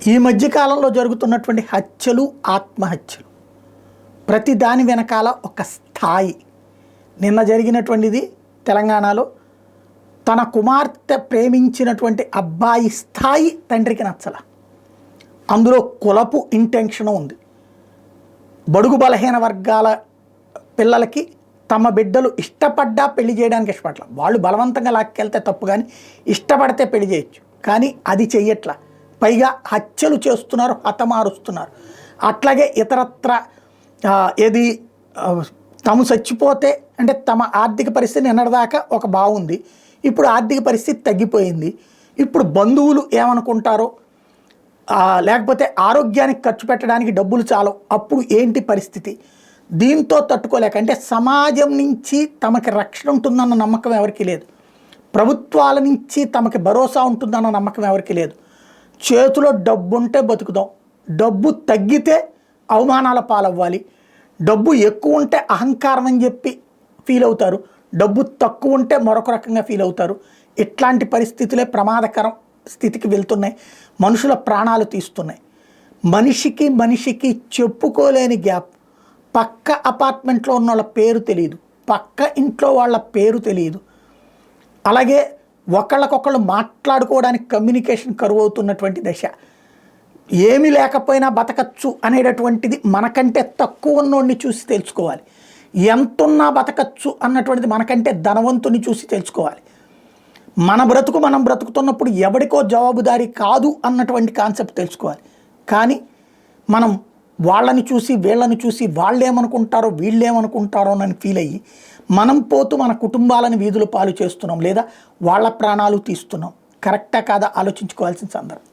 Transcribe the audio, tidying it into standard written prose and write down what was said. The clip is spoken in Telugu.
ఈ మధ్య కాలంలో జరుగుతున్నటువంటి హత్యలు, ఆత్మహత్యలు ప్రతి దాని వెనకాల ఒక స్థాయి. నిన్న జరిగినటువంటిది తెలంగాణలో తన కుమార్తె ప్రేమించినటువంటి అబ్బాయి స్థాయి తండ్రికి నచ్చల. అందులో కులపు ఇంటెన్షన్ ఉంది. బడుగు బలహీన వర్గాల పిల్లలకి తమ బిడ్డలు ఇష్టపడ్డా పెళ్లి చేయడానికి ఇష్టపడల. వాళ్ళు బలవంతంగా లాక్కెళ్తే తప్పు, కానీ ఇష్టపడితే పెళ్లి చేయొచ్చు, కానీ అది చెయ్యట్లా. పైగా హత్యలు చేస్తున్నారు, హతమారుస్తున్నారు. అట్లాగే ఇతరత్ర ఏది తాము చచ్చిపోతే అంటే తమ ఆర్థిక పరిస్థితి నిన్నటిదాకా ఒక బాగుంది, ఇప్పుడు ఆర్థిక పరిస్థితి తగ్గిపోయింది, ఇప్పుడు బంధువులు ఏమనుకుంటారో, లేకపోతే ఆరోగ్యానికి ఖర్చు పెట్టడానికి డబ్బులు చాలవు, అప్పుడు ఏంటి పరిస్థితి, దీంతో తట్టుకోలేక అంటే సమాజం నుంచి తమకి రక్షణ ఉంటుందన్న నమ్మకం ఎవరికీ లేదు, ప్రభుత్వాల నుంచి తమకి భరోసా ఉంటుందన్న నమ్మకం ఎవరికీ లేదు. చేతిలో డబ్బు ఉంటే బతుకుదాం, డబ్బు తగ్గితే అవమానాల పాలవ్వాలి, డబ్బు ఎక్కువ ఉంటే అహంకారం అని చెప్పి ఫీల్ అవుతారు, డబ్బు తక్కువ ఉంటే మరొక రకంగా ఫీల్ అవుతారు. ఇట్లాంటి పరిస్థితులే ప్రమాదకరం స్థితికి వెళ్తున్నాయి, మనుషుల ప్రాణాలు తీస్తున్నాయి. మనిషికి మనిషికి చెప్పుకోలేని గ్యాప్. పక్క అపార్ట్మెంట్లో ఉన్న వాళ్ళ పేరు తెలియదు, పక్క ఇంట్లో వాళ్ళ పేరు తెలియదు. అలాగే ఒకళ్ళకొకళ్ళు మాట్లాడుకోవడానికి కమ్యూనికేషన్ కరువు అవుతున్నటువంటి దశ. ఏమీ లేకపోయినా బతకచ్చు అనేటటువంటిది మనకంటే తక్కువ ఉన్నోడిని చూసి తెలుసుకోవాలి, ఎంతున్నా బతకచ్చు అన్నటువంటిది మనకంటే ధనవంతుని చూసి తెలుసుకోవాలి. మన బ్రతుకు మనం బ్రతుకుతున్నప్పుడు ఎవరికో జవాబుదారీ కాదు అన్నటువంటి కాన్సెప్ట్ తెలుసుకోవాలి. కానీ మనం వాళ్ళని చూసి వీళ్ళని చూసి వాళ్ళేమనుకుంటారో వీళ్ళేమనుకుంటారో అని ఫీల్ అయ్యి మనం పోతూ మన కుటుంబాలను వీధుల పాలు చేస్తున్నాం, లేదా వాళ్ళ ప్రాణాలు తీస్తున్నాం. కరెక్టా కాదా ఆలోచించుకోవాల్సిన సందర్భం.